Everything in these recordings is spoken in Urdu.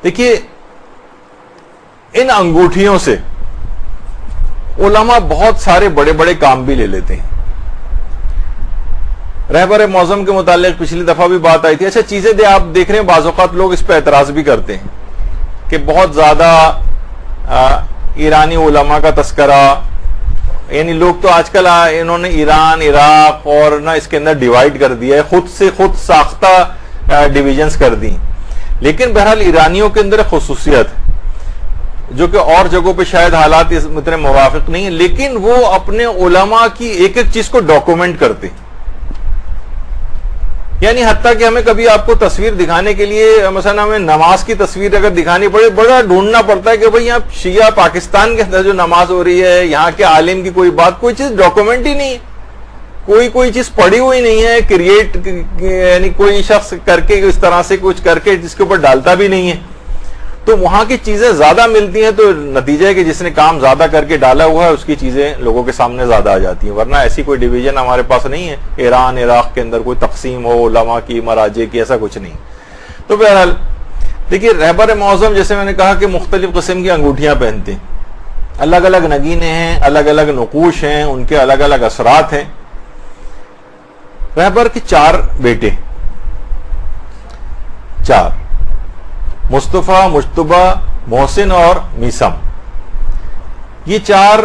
دیکھیے ان انگوٹھیوں سے علماء بہت سارے بڑے بڑے کام بھی لے لیتے ہیں. رہبر معظم کے متعلق پچھلی دفعہ بھی بات آئی تھی. اچھا چیزیں آپ دیکھ رہے ہیں بعض اوقات لوگ اس پہ اعتراض بھی کرتے ہیں کہ بہت زیادہ ایرانی علماء کا تذکرہ، یعنی لوگ تو آج کل انہوں نے ایران عراق اور نہ اس کے اندر ڈیوائیڈ کر دیا ہے، خود ساختہ ڈویژنز کر دی. لیکن بہرحال ایرانیوں کے اندر خصوصیت ہے جو کہ اور جگہوں پہ شاید حالات اتنے موافق نہیں ہیں، لیکن وہ اپنے علماء کی ایک ایک چیز کو ڈاکومنٹ کرتے ہیں. یعنی حتیٰ کہ ہمیں کبھی آپ کو تصویر دکھانے کے لیے مثلا ہمیں نماز کی تصویر اگر دکھانی پڑے بڑا ڈھونڈنا پڑتا ہے کہ بھئی یہاں شیعہ پاکستان کے اندر جو نماز ہو رہی ہے، یہاں کے عالم کی کوئی چیز ڈاکومنٹ ہی نہیں ہے، کوئی چیز پڑھی ہوئی نہیں ہے، کریٹ یعنی کوئی شخص کر کے اس طرح سے کچھ کر کے جس کے اوپر ڈالتا بھی نہیں ہے. تو وہاں کی چیزیں زیادہ ملتی ہیں، تو نتیجہ ہے کہ جس نے کام زیادہ کر کے ڈالا ہوا ہے اس کی چیزیں لوگوں کے سامنے زیادہ آ جاتی ہیں. ورنہ ایسی کوئی ڈویژن ہمارے پاس نہیں ہے ایران عراق کے اندر کوئی تقسیم ہو علماء کی مراجع کی، ایسا کچھ نہیں. تو بہرحال دیکھیے رہبر معظم جیسے میں نے کہا کہ مختلف قسم کی انگوٹھیاں پہنتے ہیں، الگ الگ نگینے ہیں، الگ الگ نقوش ہیں، ان کے الگ الگ اثرات ہیں. رہبر کے 4 بیٹے، 4 مصطفیٰ، مجتبیٰ، محسن اور میثم. یہ 4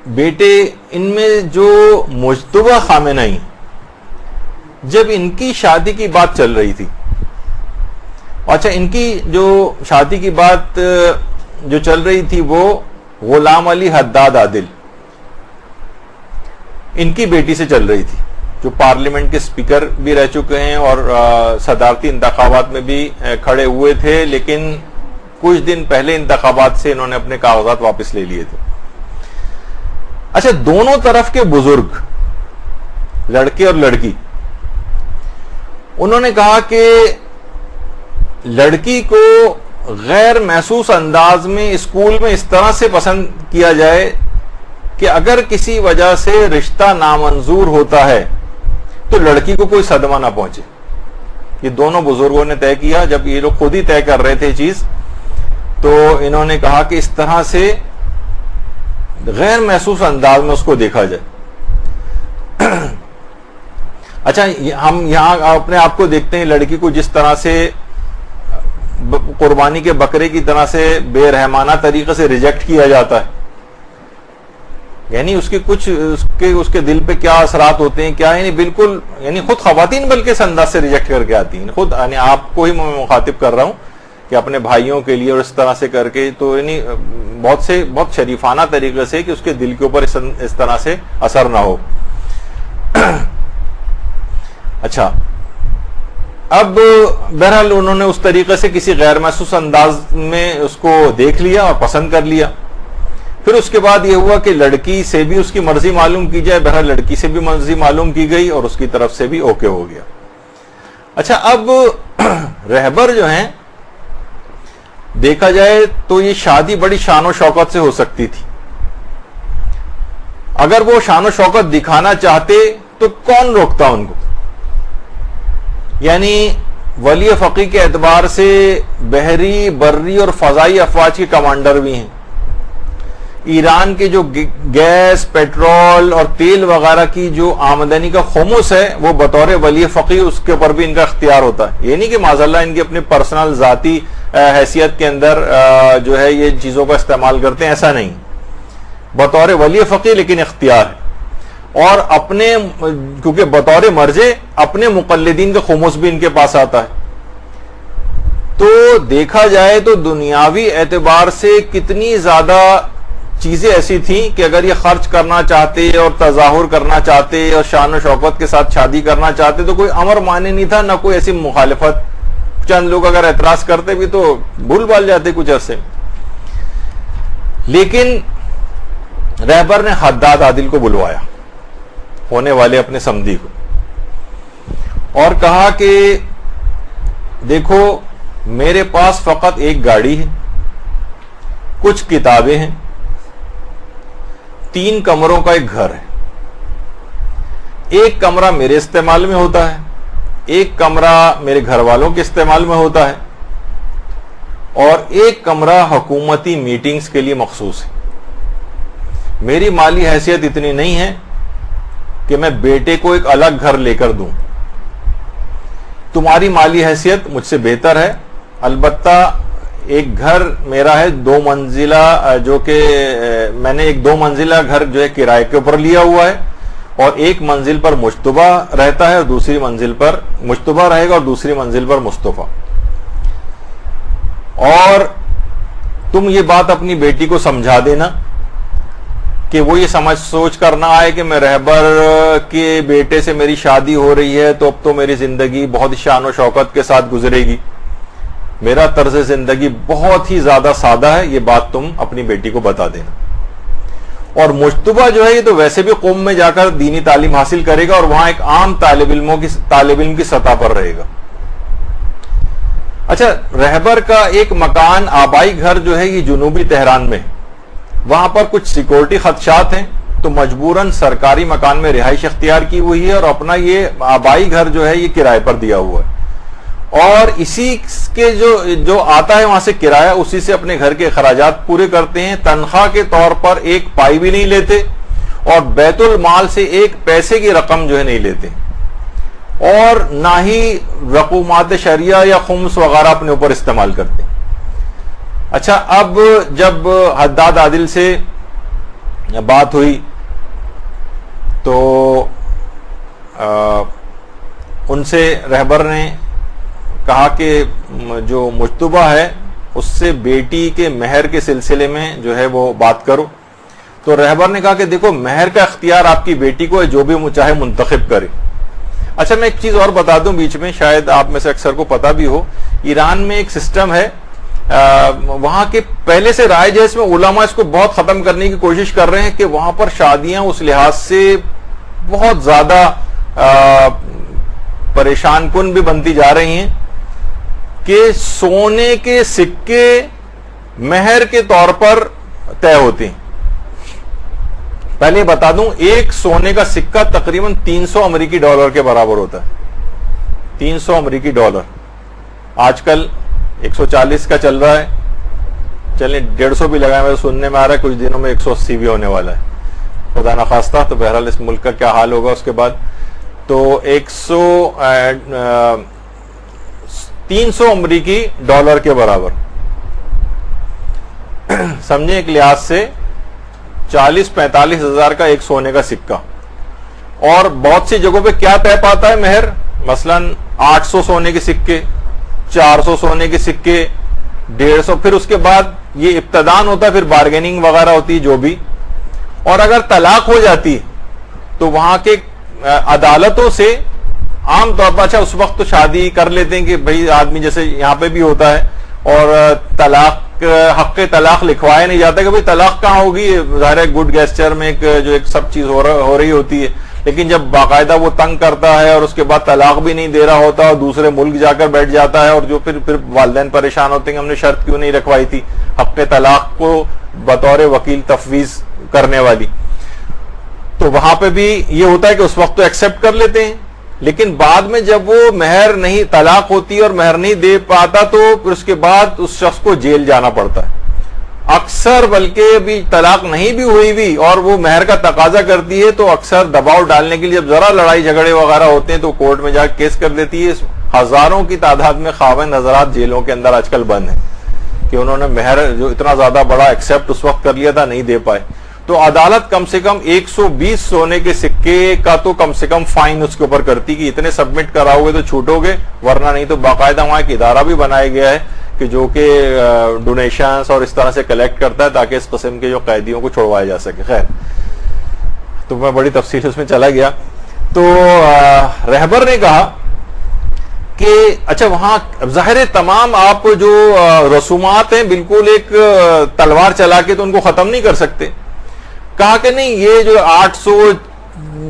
بیٹے، ان میں جو مجتبیٰ خامنہئی، جب ان کی شادی کی بات چل رہی تھی، اچھا ان کی جو شادی کی بات جو چل رہی تھی وہ غلام علی حداد عادل ان کی بیٹی سے چل رہی تھی، جو پارلیمنٹ کے سپیکر بھی رہ چکے ہیں اور صدارتی انتخابات میں بھی کھڑے ہوئے تھے، لیکن کچھ دن پہلے انتخابات سے انہوں نے اپنے کاغذات واپس لے لیے تھے. اچھا دونوں طرف کے بزرگ، لڑکے اور لڑکی، انہوں نے کہا کہ لڑکی کو غیر محسوس انداز میں اسکول میں اس طرح سے پسند کیا جائے کہ اگر کسی وجہ سے رشتہ نامنظور ہوتا ہے تو لڑکی کو کوئی صدمہ نہ پہنچے. یہ دونوں بزرگوں نے طے کیا، جب یہ لوگ خود ہی طے کر رہے تھے چیز، تو انہوں نے کہا کہ اس طرح سے غیر محسوس انداز میں اس کو دیکھا جائے. اچھا ہم یہاں اپنے آپ کو دیکھتے ہیں، لڑکی کو جس طرح سے قربانی کے بکرے کی طرح سے بے رحمانہ طریقے سے ریجیکٹ کیا جاتا ہے، یعنی اس کے کچھ اس کے دل پہ کیا اثرات ہوتے ہیں کیا، یعنی بالکل یعنی خود خواتین بلکہ اس انداز سے ریجیکٹ کر کے آتی ہیں. خود یعنی آپ کو ہی میں مخاطب کر رہا ہوں کہ اپنے بھائیوں کے لیے اور اس طرح سے کر کے، تو یعنی بہت شریفانہ طریقے سے کہ اس کے دل کے اوپر اس طرح سے اثر نہ ہو. اچھا اب بہرحال انہوں نے اس طریقے سے کسی غیر محسوس انداز میں اس کو دیکھ لیا اور پسند کر لیا. پھر اس کے بعد یہ ہوا کہ لڑکی سے بھی اس کی مرضی معلوم کی جائے، بہرحال لڑکی سے بھی مرضی معلوم کی گئی اور اس کی طرف سے بھی اوکے ہو گیا. اچھا اب رہبر جو ہیں دیکھا جائے تو یہ شادی بڑی شان و شوکت سے ہو سکتی تھی. اگر وہ شان و شوکت دکھانا چاہتے تو کون روکتا ان کو؟ یعنی ولی فقی کے اعتبار سے بحری، بری اور فضائی افواج کے کمانڈر بھی ہیں. ایران کے جو گیس، پیٹرول اور تیل وغیرہ کی جو آمدنی کا خمس ہے وہ بطور ولی فقی اس کے اوپر بھی ان کا اختیار ہوتا ہے. یہ نہیں کہ معاذاللہ ان کی اپنی پرسنل ذاتی حیثیت کے اندر جو ہے یہ چیزوں کا استعمال کرتے ہیں، ایسا نہیں. بطور ولی فقی لیکن اختیار ہے، اور اپنے کیونکہ بطور مرجع اپنے مقلدین کا خمس بھی ان کے پاس آتا ہے. تو دیکھا جائے تو دنیاوی اعتبار سے کتنی زیادہ چیزیں ایسی تھیں کہ اگر یہ خرچ کرنا چاہتے اور تظاہر کرنا چاہتے اور شان و شوکت کے ساتھ شادی کرنا چاہتے تو کوئی امر مانے نہیں تھا، نہ کوئی ایسی مخالفت. چند لوگ اگر اعتراض کرتے بھی تو بھول بھال جاتے کچھ عرصے. لیکن رہبر نے حداد عادل کو بلوایا، ہونے والے اپنے سمدھی کو، اور کہا کہ دیکھو میرے پاس فقط ایک گاڑی ہے، کچھ کتابیں ہیں، 3 کمروں کا ایک گھر ہے. ایک کمرہ میرے استعمال میں ہوتا ہے، ایک کمرہ میرے گھر والوں کے استعمال میں ہوتا ہے، اور ایک کمرہ حکومتی میٹنگز کے لیے مخصوص ہے. میری مالی حیثیت اتنی نہیں ہے کہ میں بیٹے کو ایک الگ گھر لے کر دوں. تمہاری مالی حیثیت مجھ سے بہتر ہے. البتہ ایک گھر میرا ہے 2 منزلہ، جو کہ میں نے ایک 2 منزلہ گھر جو ہے کرائے کے اوپر لیا ہوا ہے، اور ایک منزل پر مشتبہ رہتا ہے اور دوسری منزل پر مشتبہ رہے گا اور دوسری منزل پر مصطفیٰ. اور تم یہ بات اپنی بیٹی کو سمجھا دینا کہ وہ یہ سوچ کر نہ آئے کہ میں رہبر کے بیٹے سے میری شادی ہو رہی ہے تو اب تو میری زندگی بہت شان و شوکت کے ساتھ گزرے گی. میرا طرز زندگی بہت ہی زیادہ سادہ ہے، یہ بات تم اپنی بیٹی کو بتا دینا. اور مشتبہ جو ہے یہ تو ویسے بھی قوم میں جا کر دینی تعلیم حاصل کرے گا اور وہاں ایک عام طالب علم کی سطح پر رہے گا. اچھا، رہبر کا ایک مکان آبائی گھر جو ہے یہ جنوبی تہران میں، وہاں پر کچھ سیکورٹی خدشات ہیں تو مجبوراً سرکاری مکان میں رہائش اختیار کی ہوئی ہے اور اپنا یہ آبائی گھر جو ہے یہ کرائے پر دیا ہوا ہے، اور اسی کے جو آتا ہے وہاں سے کرایہ، اسی سے اپنے گھر کے اخراجات پورے کرتے ہیں. تنخواہ کے طور پر ایک پائی بھی نہیں لیتے اور بیت المال سے ایک پیسے کی رقم جو ہے نہیں لیتے، اور نہ ہی رقومات شریعہ یا خمس وغیرہ اپنے اوپر استعمال کرتے. اچھا، اب جب حداد عادل سے بات ہوئی تو ان سے رہبر نے کہا کہ جو مشتبہ ہے اس سے بیٹی کے مہر کے سلسلے میں جو ہے وہ بات کرو. تو رہبر نے کہا کہ دیکھو، مہر کا اختیار آپ کی بیٹی کو ہے، جو بھی چاہے منتخب کرے. اچھا، میں ایک چیز اور بتا دوں بیچ میں، شاید آپ میں سے اکثر کو پتا بھی ہو، ایران میں ایک سسٹم ہے، وہاں کے پہلے سے رائج ہے، اس میں علماء اس کو بہت ختم کرنے کی کوشش کر رہے ہیں کہ وہاں پر شادیاں اس لحاظ سے بہت زیادہ پریشان کن بھی بنتی جا رہی ہیں کہ سونے کے سکے مہر کے طور پر طے ہوتے ہیں. پہلے بتا دوں، ایک سونے کا سکہ تقریباً 300 امریکی ڈالر کے برابر ہوتا ہے. 300 امریکی ڈالر آج کل 140 کا چل رہا ہے. چلیں 150 بھی لگائیں، سننے میں آ رہا ہے کچھ دنوں میں 180 بھی ہونے والا ہے، خدا نخواستہ. تو بہرحال اس ملک کا کیا حال ہوگا اس کے بعد. تو 300 امریکی ڈالر کے برابر سمجھیں، ایک لحاظ سے 40-45 ہزار کا ایک سونے کا سکہ. اور بہت سی جگہوں پہ کیا طے پاتا ہے مہر، مثلا 800 سونے کے سکے، 400 سونے کے سکے، 150. پھر اس کے بعد یہ ابتدان ہوتا ہے، پھر بارگیننگ وغیرہ ہوتی ہے جو بھی. اور اگر طلاق ہو جاتی تو وہاں کے عدالتوں سے عام طور پر، اچھا اس وقت تو شادی کر لیتے ہیں کہ بھئی آدمی جیسے یہاں پہ بھی ہوتا ہے، اور طلاق حق طلاق لکھوایا نہیں جاتا کہ بھئی طلاق کہاں ہوگی، ظاہر ہے گڈ گیسچر میں ایک سب چیز ہو رہی ہوتی ہے. لیکن جب باقاعدہ وہ تنگ کرتا ہے اور اس کے بعد طلاق بھی نہیں دے رہا ہوتا اور دوسرے ملک جا کر بیٹھ جاتا ہے، اور جو پھر والدین پریشان ہوتے ہیں کہ ہم نے شرط کیوں نہیں رکھوائی تھی حق طلاق کو بطور وکیل تفویض کرنے والی. تو وہاں پہ بھی یہ ہوتا ہے کہ اس وقت تو ایکسپٹ کر لیتے ہیں، لیکن بعد میں جب وہ مہر نہیں، طلاق ہوتی ہے اور مہر نہیں دے پاتا تو پھر اس کے بعد اس شخص کو جیل جانا پڑتا ہے. اکثر بلکہ ابھی طلاق نہیں بھی ہوئی بھی اور وہ مہر کا تقاضا کرتی ہے تو اکثر دباؤ ڈالنے کے لیے جب ذرا لڑائی جھگڑے وغیرہ ہوتے ہیں تو کورٹ میں جا کے کیس کر دیتی ہے. ہزاروں کی تعداد میں خاوند حضرات جیلوں کے اندر آج کل بند ہیں کہ انہوں نے مہر جو اتنا زیادہ بڑا ایکسپٹ اس وقت کر لیا تھا، نہیں دے پائے. تو عدالت کم سے کم 120 سونے کے سکے کا تو کم سے کم فائن اس کے اوپر کرتی کہ اتنے سبمٹ کراؤ گے تو چھوٹو گے، ورنہ نہیں. تو باقاعدہ وہاں ایک ادارہ بھی بنایا گیا ہے کہ جو کہ ڈونیشنز اور اس طرح سے کلیکٹ کرتا ہے تاکہ اس قسم کے جو قیدیوں کو چھڑوایا جا سکے. خیر، تو میں بڑی تفصیل اس میں چلا گیا. تو رہبر نے کہا کہ اچھا وہاں ظاہر تمام آپ جو رسومات ہیں بالکل ایک تلوار چلا کے تو ان کو ختم نہیں کر سکتے. کہا کہ نہیں، یہ جو 800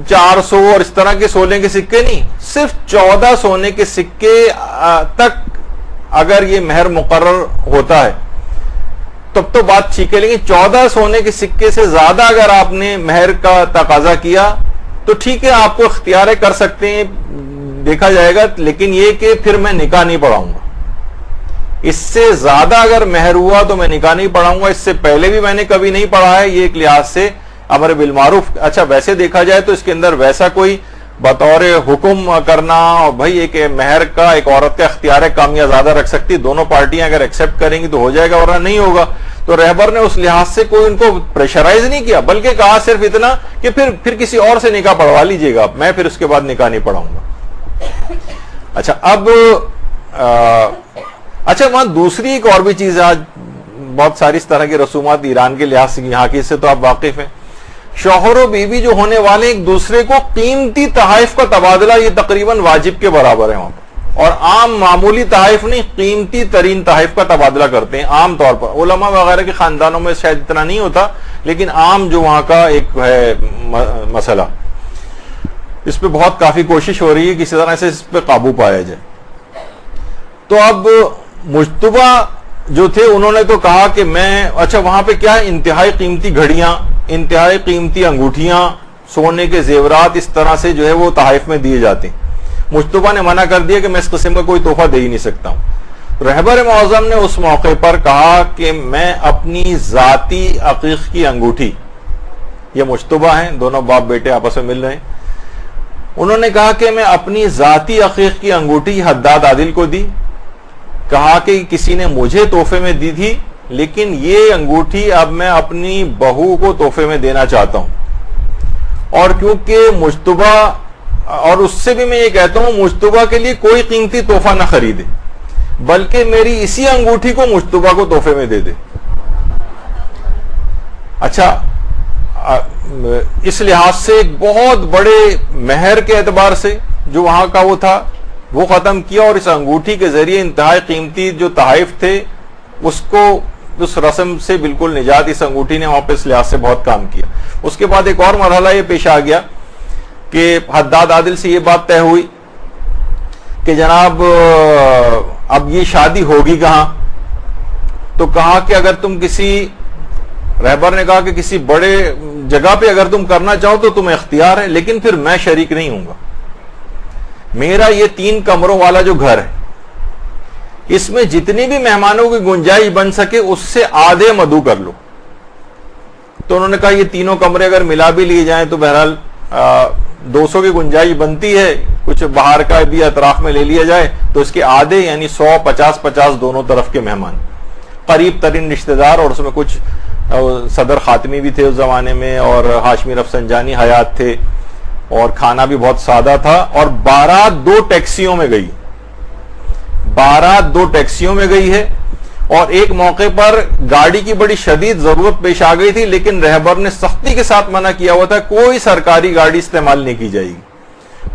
400 اور اس طرح کے سونے کے سکے نہیں، صرف 14 سونے کے سکے تک اگر یہ مہر مقرر ہوتا ہے تب تو بات ٹھیک ہے، لیکن 14 سونے کے سکے سے زیادہ اگر آپ نے مہر کا تقاضا کیا تو ٹھیک ہے، آپ کو اختیار کر سکتے ہیں، دیکھا جائے گا. لیکن یہ کہ پھر میں نکاح نہیں پڑھاؤں گا، اس سے زیادہ اگر مہر ہوا تو میں نکاح نہیں پڑھاؤں گا. اس سے پہلے بھی میں نے کبھی نہیں پڑھا ہے. یہ ایک لحاظ سے امر بالمعروف. اچھا ویسے دیکھا جائے تو اس کے اندر ویسا کوئی بطور حکم کرنا اور بھائی ایک مہر کا ایک عورت کا اختیار ہے کم یا زیادہ رکھ سکتی, دونوں پارٹیاں اگر ایکسپٹ کریں گی تو ہو جائے گا ورنہ نہیں ہوگا. تو رہبر نے اس لحاظ سے کوئی ان کو پریشرائز نہیں کیا, بلکہ کہا صرف اتنا کہ پھر کسی اور سے نکاح پڑھوا لیجئے گا, میں پھر اس کے بعد نکاح نہیں پڑھاؤں گا. اچھا اب اچھا وہاں دوسری ایک اور بھی چیز ہے. آج بہت ساری اس طرح کی رسومات ایران کے لحاظ سے یہاں کی سے تو آپ واقف ہیں. شوہر و بیوی جو ہونے والے ایک دوسرے کو قیمتی تحائف کا تبادلہ یہ تقریباً واجب کے برابر ہے وہاں پر, اور عام معمولی تحائف نہیں, قیمتی ترین تحائف کا تبادلہ کرتے ہیں عام طور پر. علماء وغیرہ کے خاندانوں میں شاید اتنا نہیں ہوتا, لیکن عام جو وہاں کا ایک ہے مسئلہ, اس پہ بہت کافی کوشش ہو رہی ہے کسی طرح سے اس پہ قابو پایا جائے. تو اب مجتبہ جو تھے انہوں نے تو کہا کہ میں اچھا وہاں پہ کیا ہے, انتہائی قیمتی گھڑیاں, انتہائی قیمتی انگوٹھیاں, سونے کے زیورات اس طرح سے جو ہے وہ تحائف میں دیے جاتے ہیں. مجتبہ نے منع کر دیا کہ میں اس قسم کا کوئی تحفہ دے ہی نہیں سکتا ہوں. رہبر معظم نے اس موقع پر کہا کہ میں اپنی ذاتی عقیق کی انگوٹھی, یہ مجتبہ ہیں دونوں باپ بیٹے آپس میں مل رہے ہیں, انہوں نے کہا کہ میں اپنی ذاتی عقیق کی انگوٹھی حداد عادل کو دی. کہا کہ کسی نے مجھے تحفے میں دی تھی, لیکن یہ انگوٹھی اب میں اپنی بہو کو تحفے میں دینا چاہتا ہوں. اور کیونکہ مجتبہ, اور اس سے بھی میں یہ کہتا ہوں مجتبہ کے لیے کوئی قیمتی تحفہ نہ خریدے, بلکہ میری اسی انگوٹھی کو مجتبہ کو تحفے میں دے دے. اچھا اس لحاظ سے ایک بہت بڑے مہر کے اعتبار سے جو وہاں کا وہ تھا وہ ختم کیا, اور اس انگوٹھی کے ذریعے انتہائی قیمتی جو تحائف تھے اس کو, اس رسم سے بالکل نجات اس انگوٹھی نے وہاں پہ اس لحاظ سے بہت کام کیا. اس کے بعد ایک اور مرحلہ یہ پیش آ گیا کہ حداد عادل سے یہ بات طے ہوئی کہ جناب اب یہ شادی ہوگی کہاں. تو کہا کہ اگر تم کسی, رہبر نے کہا کہ کسی بڑے جگہ پہ اگر تم کرنا چاہو تو تمہیں اختیار ہے, لیکن پھر میں شریک نہیں ہوں گا. میرا یہ 3 کمروں والا جو گھر ہے اس میں جتنی بھی مہمانوں کی گنجائش بن سکے اس سے آدھے مدعو کر لو. تو انہوں نے کہا یہ تینوں کمرے اگر ملا بھی لیے جائیں تو بہرحال 200 کی گنجائش بنتی ہے, کچھ باہر کا بھی اطراف میں لے لیا جائے تو اس کے آدھے یعنی 100 50 دونوں طرف کے مہمان, قریب ترین رشتہ دار, اور اس میں کچھ صدر خاتمی بھی تھے اس زمانے میں, اور ہاشمی رفسنجانی حیات تھے, اور کھانا بھی بہت سادہ تھا. اور بارات 2 ٹیکسیوں میں گئی, بارات 2 ٹیکسیوں میں گئی ہے. اور ایک موقع پر گاڑی کی بڑی شدید ضرورت پیش آ گئی تھی, لیکن رہبر نے سختی کے ساتھ منع کیا ہوا تھا کوئی سرکاری گاڑی استعمال نہیں کی جائے گی,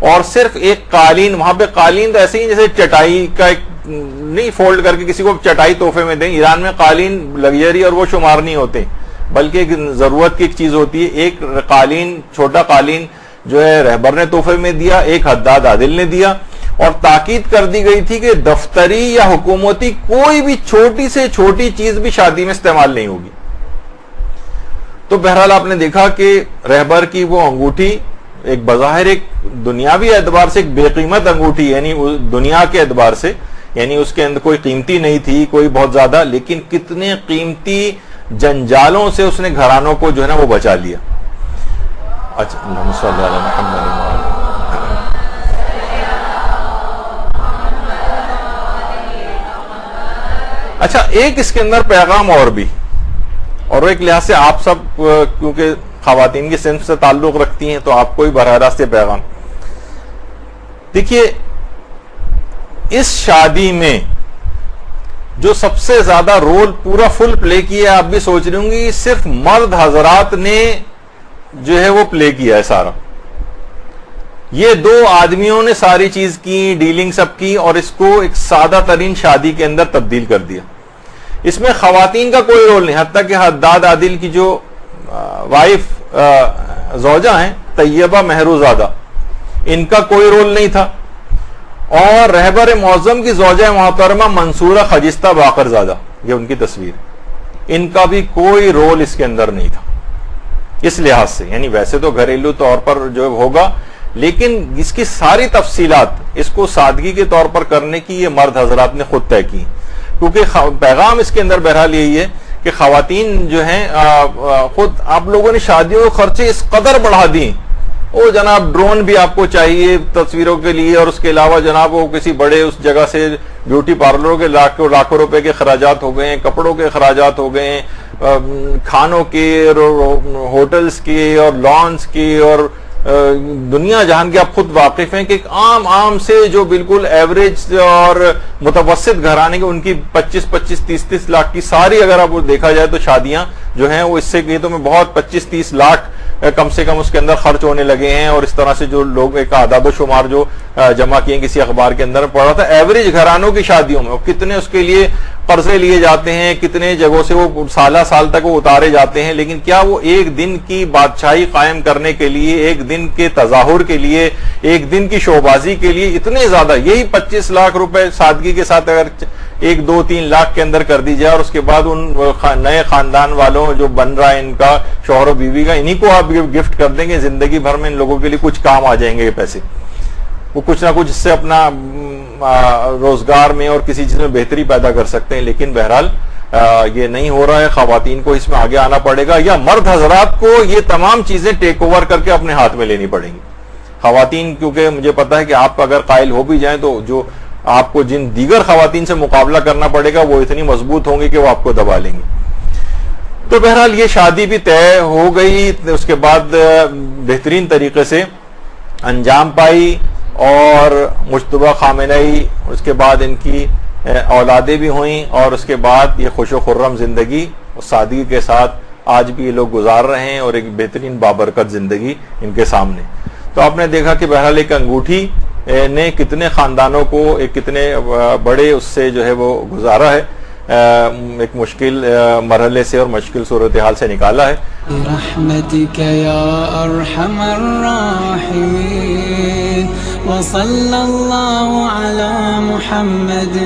اور صرف ایک قالین, وہاں پہ قالین تو ایسے ہی جیسے چٹائی کا ایک نہیں فولڈ کر کے کسی کو چٹائی تحفے میں دیں. ایران میں قالین لگژری اور وہ شمار نہیں ہوتے, بلکہ ایک ضرورت کی ایک چیز ہوتی ہے. ایک قالین, چھوٹا قالین جو ہے رہبر نے تحفے میں دیا, ایک حداد عادل نے دیا, اور تاکید کر دی گئی تھی کہ دفتری یا حکومتی کوئی بھی چھوٹی سے چھوٹی چیز بھی شادی میں استعمال نہیں ہوگی. تو بہرحال آپ نے دیکھا کہ رہبر کی وہ انگوٹھی ایک بظاہر ایک دنیاوی اعتبار سے ایک بے قیمت انگوٹھی, یعنی دنیا کے اعتبار سے, یعنی اس کے اندر کوئی قیمتی نہیں تھی کوئی بہت زیادہ, لیکن کتنے قیمتی جنجالوں سے اس نے گھرانوں کو جو ہے نا وہ بچا لیا. اچھا اللہم صلی علی محمد. اچھا ایک اس کے اندر پیغام اور بھی, اور ایک لحاظ سے آپ سب کیونکہ خواتین کی صنف سے تعلق رکھتی ہیں تو آپ کو ہی براہ راست یہ پیغام. دیکھیے اس شادی میں جو سب سے زیادہ رول پورا فل پلے کیا, آپ بھی سوچ رہے ہوں گے صرف مرد حضرات نے جو ہے وہ پلے کیا ہے سارا. یہ 2 آدمیوں نے ساری چیز کی, ڈیلنگ سب کی, اور اس کو ایک سادہ ترین شادی کے اندر تبدیل کر دیا. اس میں خواتین کا کوئی رول نہیں, حتیٰ کہ حداد عادل کی جو وائف زوجہ ہیں طیبہ مہروزادہ, ان کا کوئی رول نہیں تھا. اور رہبر معظم کی زوجہ محترمہ منصورہ خجستہ باقر زادہ, یہ ان کی تصویر, ان کا بھی کوئی رول اس کے اندر نہیں تھا اس لحاظ سے. یعنی ویسے تو گھریلو طور پر جو ہوگا, لیکن اس کی ساری تفصیلات اس کو سادگی کے طور پر کرنے کی یہ مرد حضرات نے خود طے کی. کیونکہ پیغام اس کے اندر بہرحال یہی ہے کہ خواتین جو ہیں خود آپ لوگوں نے شادیوں کے خرچے اس قدر بڑھا دیے. وہ جناب ڈرون بھی آپ کو چاہیے تصویروں کے لیے, اور اس کے علاوہ جناب وہ کسی بڑے اس جگہ سے بیوٹی پارلروں کے لاکھوں روپے کے اخراجات ہو گئے ہیں, کپڑوں کے اخراجات ہو گئے ہیں, کھانوں کے اور ہوٹلز کے اور لانس کے, اور دنیا جہان کے آپ خود واقف ہیں کہ عام سے جو بالکل ایوریج اور متوسط گھرانے کے ان کی 25-30 لاکھ کی ساری اگر آپ دیکھا جائے تو شادیاں جو ہیں وہ اس سے یہ تو میں بہت 25-30 لاکھ کم سے کم اس کے اندر خرچ ہونے لگے ہیں. اور اس طرح سے جو لوگ ایک اعداد و شمار جو جمع کیے کسی اخبار کے اندر پڑھا تھا ایوریج گھرانوں کی شادیوں میں کتنے اس کے لیے قرضے لیے جاتے ہیں, کتنے جگہوں سے وہ سال تک وہ اتارے جاتے ہیں, لیکن کیا وہ ایک دن کی بادشاہی قائم کرنے کے لیے, ایک دن کے تظاہر کے لیے, ایک دن کی شوبازی کے لیے اتنے زیادہ یہی 25 لاکھ روپے سادگی کے ساتھ اگر 1-2-3 لاکھ کے اندر کر دی جائے, اور اس کے بعد ان نئے خاندان والوں جو بن رہا ہے ان کا شوہر و بیوی کا, انہی کو آپ گفٹ کر دیں گے, زندگی بھر میں ان لوگوں کے لیے کچھ کام آ جائیں گے یہ پیسے, وہ کچھ نہ کچھ اس سے اپنا روزگار میں اور کسی چیز میں بہتری پیدا کر سکتے ہیں. لیکن بہرحال یہ نہیں ہو رہا ہے, خواتین کو اس میں آگے آنا پڑے گا, یا مرد حضرات کو یہ تمام چیزیں ٹیک اوور کر کے اپنے ہاتھ میں لینی پڑیں گی. خواتین کیونکہ مجھے پتا ہے کہ آپ اگر قائل ہو بھی جائیں تو جو آپ کو جن دیگر خواتین سے مقابلہ کرنا پڑے گا وہ اتنی مضبوط ہوں گی کہ وہ آپ کو دبا لیں گے. تو بہرحال یہ شادی بھی طے ہو گئی, اس کے بعد بہترین طریقے سے انجام پائی, اور مجتبیٰ خامنئی اس کے بعد ان کی اولادیں بھی ہوئیں, اور اس کے بعد یہ خوش و خرم زندگی سادگی کے ساتھ آج بھی یہ لوگ گزار رہے ہیں, اور ایک بہترین بابرکت زندگی ان کے سامنے. تو آپ نے دیکھا کہ بہرحال ایک انگوٹھی نے کتنے خاندانوں کو ایک کتنے بڑے اس سے جو ہے وہ گزارا ہے, ایک مشکل مرحلے سے اور مشکل صورتحال سے نکالا ہے. برحمتک یا ارحم الراحمین وصلی اللہ علی محمد